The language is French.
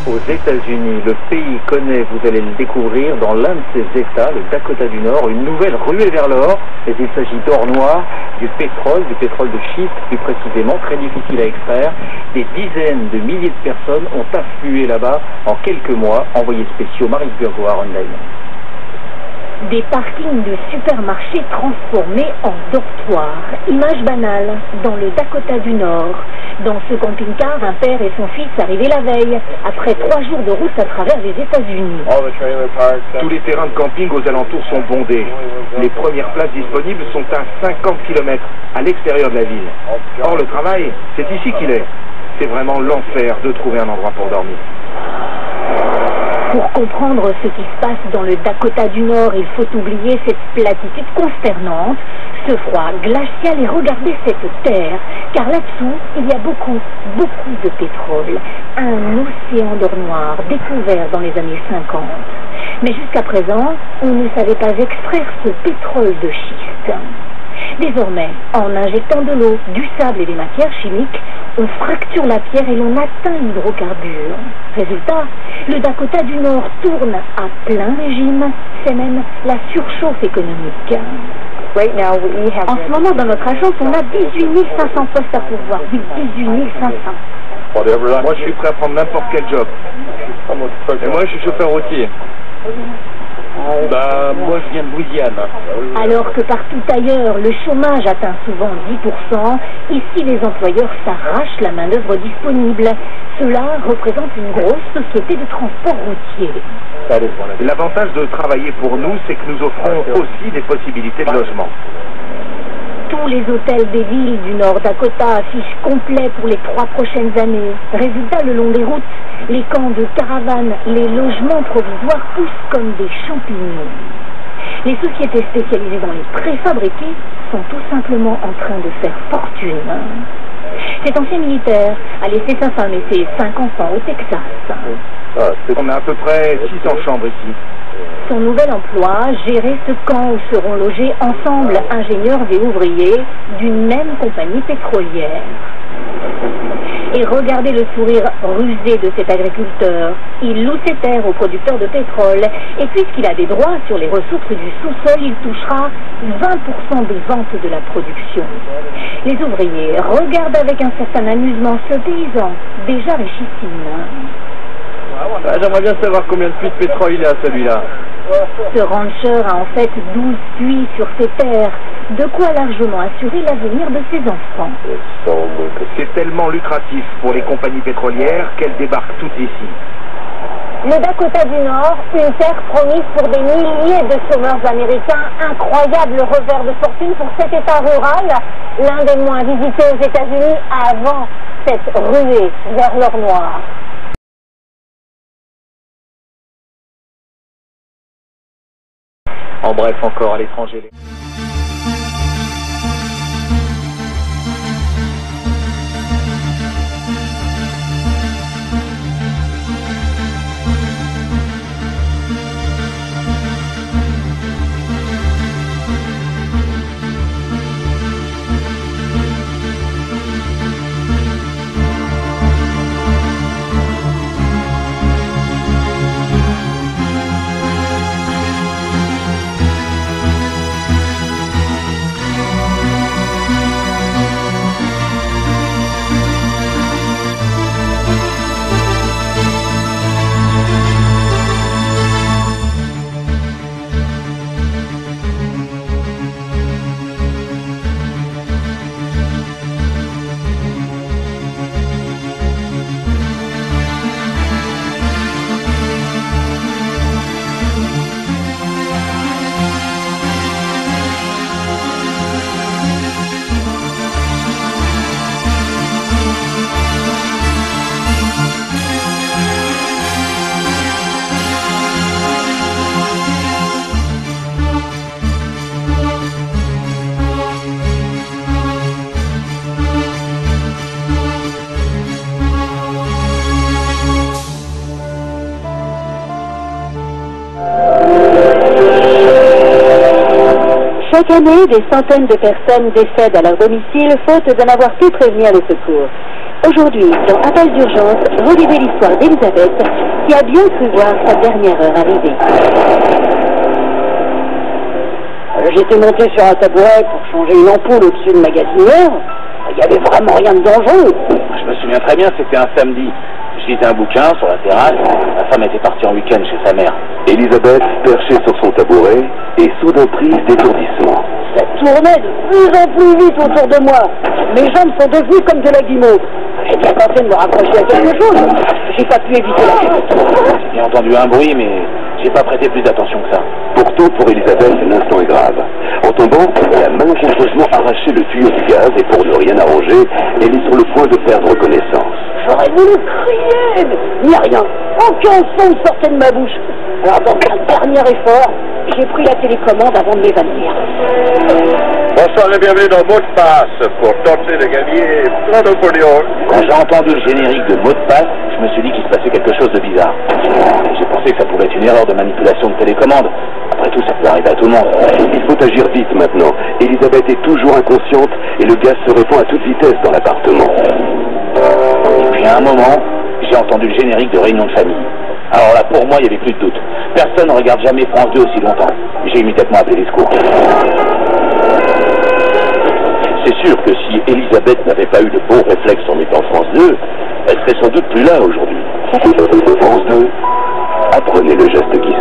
Aux États-Unis, le pays connaît, vous allez le découvrir, dans l'un de ses États, le Dakota du Nord, une nouvelle ruée vers l'or. Mais il s'agit d'or noir, du pétrole de schiste plus précisément, très difficile à extraire. Des dizaines de milliers de personnes ont afflué là-bas en quelques mois. Envoyés spéciaux, Maris Burgo, Arondale. Des parkings de supermarchés transformés en dortoirs. Image banale, dans le Dakota du Nord. Dans ce camping-car, un père et son fils arrivaient la veille, après 3 jours de route à travers les États-Unis. Tous les terrains de camping aux alentours sont bondés. Les premières places disponibles sont à 50 km à l'extérieur de la ville. Or, le travail, c'est ici qu'il est. C'est vraiment l'enfer de trouver un endroit pour dormir. Pour comprendre ce qui se passe dans le Dakota du Nord, il faut oublier cette platitude consternante, ce froid glacial et regarder cette terre, car là-dessous, il y a beaucoup de pétrole. Un océan d'or noir découvert dans les années 50. Mais jusqu'à présent, on ne savait pas extraire ce pétrole de schiste. Désormais, en injectant de l'eau, du sable et des matières chimiques, on fracture la pierre et l'on atteint l'hydrocarbure. Résultat, le Dakota du Nord tourne à plein régime, c'est même la surchauffe économique. En ce moment, dans notre agence, on a 18 500 postes à pourvoir. Oui, 18 500. Moi, je suis prêt à prendre n'importe quel job. Et moi, je suis chauffeur routier. Moi je viens de Louisiane. Alors que partout ailleurs, le chômage atteint souvent 10%, ici les employeurs s'arrachent la main-d'œuvre disponible. Cela représente une grosse société de transport routier. L'avantage de travailler pour nous, c'est que nous offrons aussi des possibilités de logement. Tous les hôtels des villes du Nord Dakota affichent complet pour les 3 prochaines années. Résultat, le long des routes, les camps de caravanes, les logements provisoires poussent comme des champignons. Les sociétés spécialisées dans les préfabriqués sont tout simplement en train de faire fortune. Cet ancien militaire a laissé sa femme et ses 5 enfants au Texas. On a à peu près 600 chambres ici. Son nouvel emploi, gérer ce camp où seront logés ensemble ingénieurs et ouvriers d'une même compagnie pétrolière. Et regardez le sourire rusé de cet agriculteur. Il loue ses terres aux producteurs de pétrole et puisqu'il a des droits sur les ressources du sous-sol, il touchera 20% des ventes de la production. Les ouvriers regardent avec un certain amusement ce paysan déjà richissime. J'aimerais bien savoir combien de puits de pétrole il a, celui-là. Ce rancher a en fait 12 puits sur ses terres, de quoi largement assurer l'avenir de ses enfants. C'est tellement lucratif pour les compagnies pétrolières qu'elles débarquent toutes ici. Le Dakota du Nord, une terre promise pour des milliers de chômeurs américains, incroyable revers de fortune pour cet état rural, l'un des moins visités aux États-Unis avant cette ruée vers l'or noir. En bref, encore à l'étranger. Chaque année, des centaines de personnes décèdent à leur domicile faute d'en avoir pu prévenir les secours. Aujourd'hui, dans Appel d'urgence, revivez l'histoire d'Elisabeth qui a bien cru voir sa dernière heure arriver. J'étais monté sur un tabouret pour changer une ampoule au-dessus de ma gazinière. Il n'y avait vraiment rien de dangereux. Je me souviens très bien, c'était un samedi. Je lisais un bouquin sur la terrasse. Ma femme était partie en week-end chez sa mère. Elisabeth, perchée sur son tabouret, et soudain prise d'étourdissement. Ça tournait de plus en plus vite autour de moi. Mes jambes sont devenues comme de la guimauve. J'ai bien tenté de me rapprocher à quelque chose. J'ai pas pu éviter la chute. J'ai entendu un bruit, mais j'ai pas prêté plus d'attention que ça. Pourtant, pour Elisabeth, l'instant est grave. En tombant, elle a malencontreusement arraché le tuyau du gaz et pour ne rien arranger, elle est sur le point de perdre connaissance. J'aurais voulu crier, mais rien. Aucun son ne sortait de ma bouche. Alors, dans un dernier effort, j'ai pris la télécommande avant de m'évanouir. Bonsoir et bienvenue dans Mot de passe pour tenter de gagner plein d'opinions. Quand j'ai entendu le générique de mot de passe, je me suis dit qu'il se passait quelque chose de bizarre. J'ai pensé que ça pouvait être une erreur de manipulation de télécommande. Après tout, ça peut arriver à tout le monde. Il faut agir vite maintenant. Elisabeth est toujours inconsciente et le gaz se répand à toute vitesse dans l'appartement. Et puis à un moment, j'ai entendu le générique de réunion de famille. Alors là, pour moi, il n'y avait plus de doute. Personne ne regarde jamais France 2 aussi longtemps. J'ai immédiatement appelé les secours. C'est sûr que si Elisabeth n'avait pas eu le bon réflexe en mettant France 2, elle serait sans doute plus là aujourd'hui. France 2, apprenez le geste qui